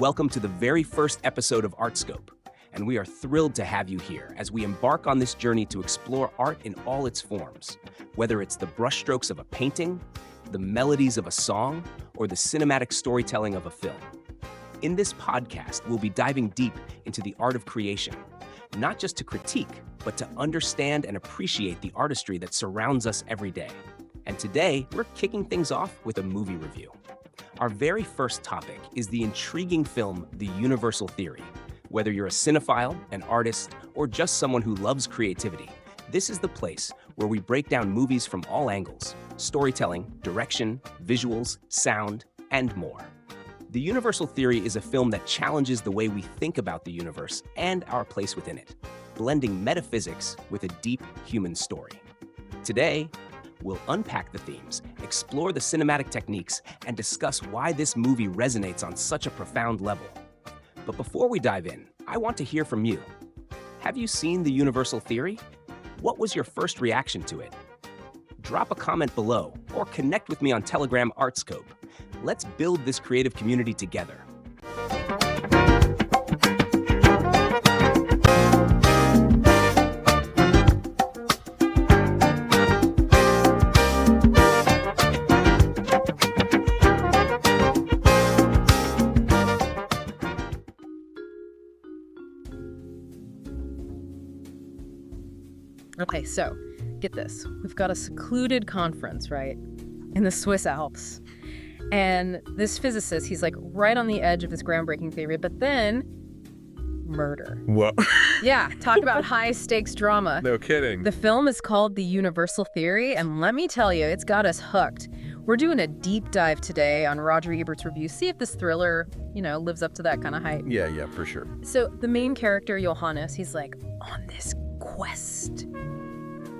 welcome to the very first episode of Artscope. And we are thrilled to have you here as we embark on this journey to explore art in all its forms, whether it's the brushstrokes of a painting, the melodies of a song, or the cinematic storytelling of a film. In this podcast, we'll be diving deep into the art of creation, not just to critique, but to understand and appreciate the artistry that surrounds us every day. And today, we're kicking things off with a movie review. Our very first topic is the intriguing film, The Universal Theory. Whether you're a cinephile, an artist, or just someone who loves creativity, this is the place where we break down movies from all angles: storytelling, direction, visuals, sound, and more. The Universal Theory is a film that challenges the way we think about the universe and our place within it, blending metaphysics with a deep human story. Today, we'll unpack the themes, explore the cinematic techniques, and discuss why this movie resonates on such a profound level. But before we dive in, I want to hear from you. Have you seen The Universal Theory? What was your first reaction to it? Drop a comment below or connect with me on Telegram Artscope. Let's build this creative community together. Okay, so get this. We've got a secluded conference, right, in the Swiss Alps. And this physicist, he's like right on the edge of this groundbreaking theory, but then murder. Whoa. Yeah, talk about high stakes drama. No kidding. The film is called The Universal Theory, and let me tell you, it's got us hooked. We're doing a deep dive today on Roger Ebert's review, see if this thriller, lives up to that kind of hype. Yeah, for sure. So the main character, Johannes, he's like on this quest,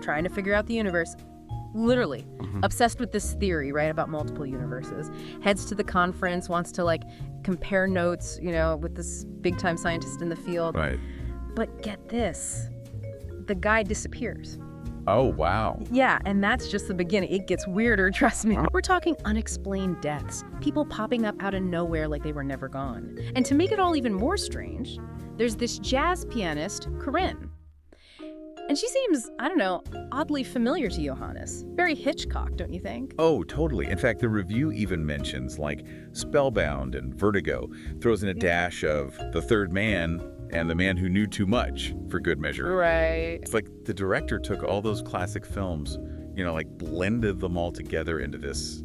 trying to figure out the universe, literally obsessed with this theory, right, about multiple universes. Heads to the conference, wants to compare notes, with this big time scientist in the field. Right. But get this, the guy disappears. Oh, wow. Yeah, and that's just the beginning. It gets weirder, trust me. We're talking unexplained deaths, people popping up out of nowhere like they were never gone. And to make it all even more strange, there's this jazz pianist, Corinne. And she seems, oddly familiar to Johannes. Very Hitchcock, don't you think? Oh, totally. In fact, the review even mentions Spellbound and Vertigo, throws in a dash of The Third Man and The Man Who Knew Too Much, for good measure. Right. It's like the director took all those classic films, blended them all together into this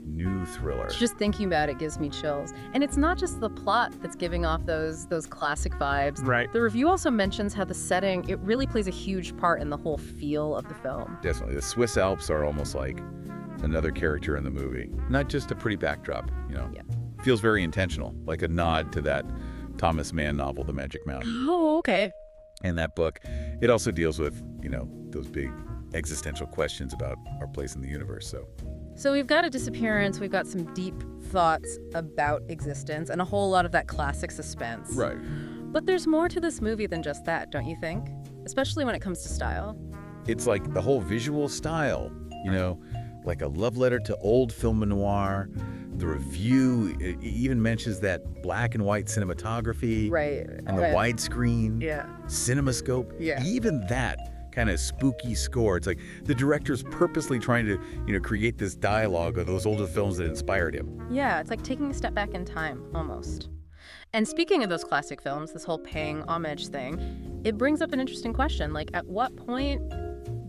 new thriller. Just thinking about it gives me chills. And it's not just the plot that's giving off those classic vibes. Right. The review also mentions how the setting, it really plays a huge part in the whole feel of the film. Definitely. The Swiss Alps are almost like another character in the movie. Not just a pretty backdrop, Yeah. Feels very intentional, like a nod to that Thomas Mann novel, The Magic Mountain. Oh, okay. And that book, it also deals with, those big existential questions about our place in the universe, So we've got a disappearance, we've got some deep thoughts about existence, and a whole lot of that classic suspense. Right. But there's more to this movie than just that, don't you think? Especially when it comes to style. It's like the whole visual style, like a love letter to old film noir. The review even mentions that black and white cinematography. Right. And the widescreen. Yeah. CinemaScope. Yeah. Even that kind of spooky score. It's like the director's purposely trying to, create this dialogue of those older films that inspired him. Yeah, it's like taking a step back in time, almost. And speaking of those classic films, this whole paying homage thing, it brings up an interesting question. At what point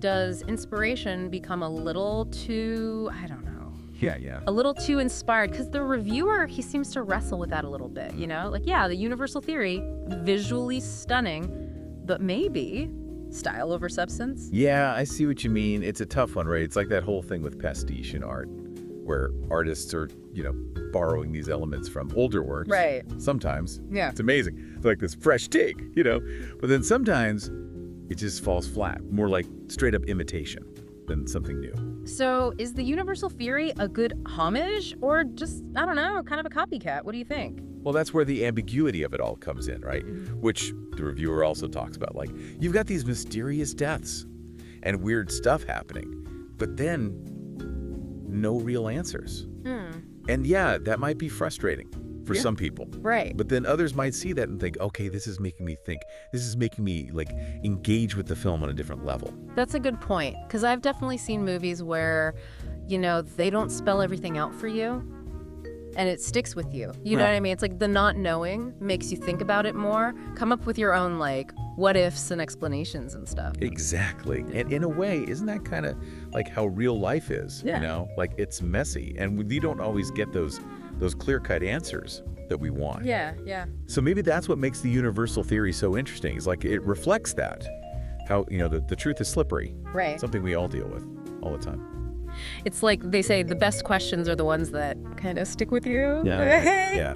does inspiration become a little too, Yeah. a little too inspired? Because the reviewer, he seems to wrestle with that a little bit, The Universal Theory, visually stunning, but maybe style over substance? Yeah, I see what you mean. It's a tough one, right? It's like that whole thing with pastiche in art, where artists are, borrowing these elements from older works. Right. Sometimes. Yeah. It's amazing. It's like this fresh take, But then sometimes it just falls flat, more like straight up imitation than something new. So is The Universal Theory a good homage or just, kind of a copycat? What do you think? Well, that's where the ambiguity of it all comes in, right? Which the reviewer also talks about. You've got these mysterious deaths and weird stuff happening, but then no real answers. And yeah, that might be frustrating. for some people. Right. But then others might see that and think, okay, this is making me think. This is making me like engage with the film on a different level. That's a good point, because I've definitely seen movies where, they don't spell everything out for you, and it sticks with you. You know what I mean? It's like the not knowing makes you think about it more, come up with your own, like, what ifs and explanations and stuff. Exactly. And in a way, isn't that kind of like how real life is? Yeah. Like it's messy, and we don't always get those clear-cut answers that we want. Yeah. So maybe that's what makes the universal theory so interesting. Is like it reflects that, how the truth is slippery. Right. Something we all deal with all the time. It's like they say the best questions are the ones that kind of stick with you. Yeah.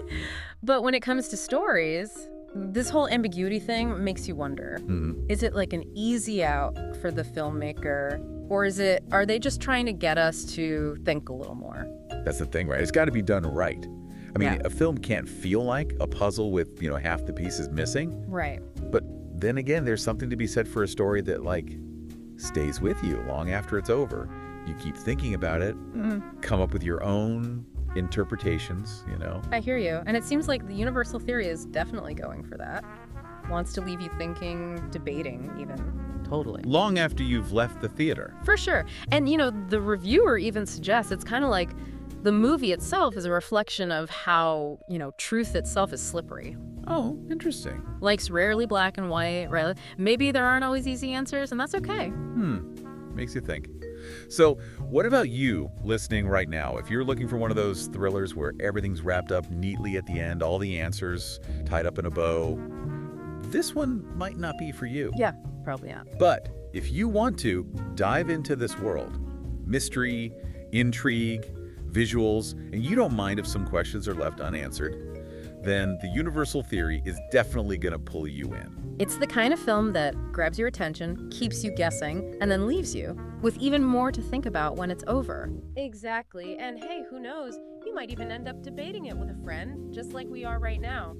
But when it comes to stories, this whole ambiguity thing makes you wonder, is it like an easy out for the filmmaker, or are they just trying to get us to think a little more? That's the thing, right? It's got to be done right. I mean, a film can't feel like a puzzle with, half the pieces missing. Right. But then again, there's something to be said for a story that, like, stays with you long after it's over. You keep thinking about it, come up with your own interpretations, I hear you. And it seems like the universal theory is definitely going for that. Wants to leave you thinking, debating even. Totally. Long after you've left the theater. For sure. And, the reviewer even suggests it's kind of like the movie itself is a reflection of how, truth itself is slippery. Oh, interesting. Life's rarely black and white, right? Maybe there aren't always easy answers, and that's okay. Makes you think. So what about you listening right now? If you're looking for one of those thrillers where everything's wrapped up neatly at the end, all the answers tied up in a bow, this one might not be for you. Yeah, probably not. But if you want to dive into this world, mystery, intrigue, visuals, and you don't mind if some questions are left unanswered, then the universal theory is definitely going to pull you in. It's the kind of film that grabs your attention, keeps you guessing, and then leaves you with even more to think about when it's over. Exactly. And hey, who knows? You might even end up debating it with a friend, just like we are right now.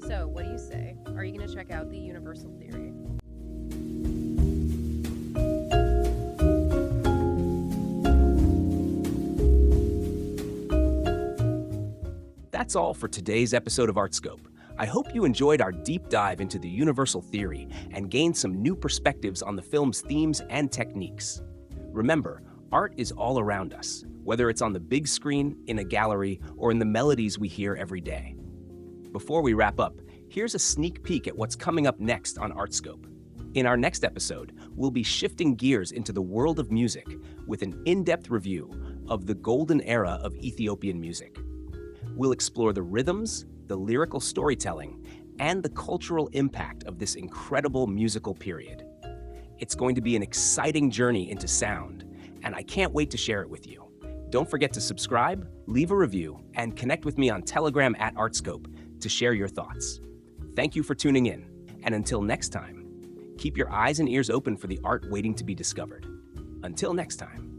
So, what do you say? Are you going to check out the universal theory? That's all for today's episode of Artscope. I hope you enjoyed our deep dive into the universal theory and gained some new perspectives on the film's themes and techniques. Remember, art is all around us, whether it's on the big screen, in a gallery, or in the melodies we hear every day. Before we wrap up, here's a sneak peek at what's coming up next on Artscope. In our next episode, we'll be shifting gears into the world of music with an in-depth review of the golden era of Ethiopian music. We'll explore the rhythms, the lyrical storytelling, and the cultural impact of this incredible musical period. It's going to be an exciting journey into sound, and I can't wait to share it with you. Don't forget to subscribe, leave a review, and connect with me on Telegram at Artscope to share your thoughts. Thank you for tuning in, and until next time, keep your eyes and ears open for the art waiting to be discovered. Until next time.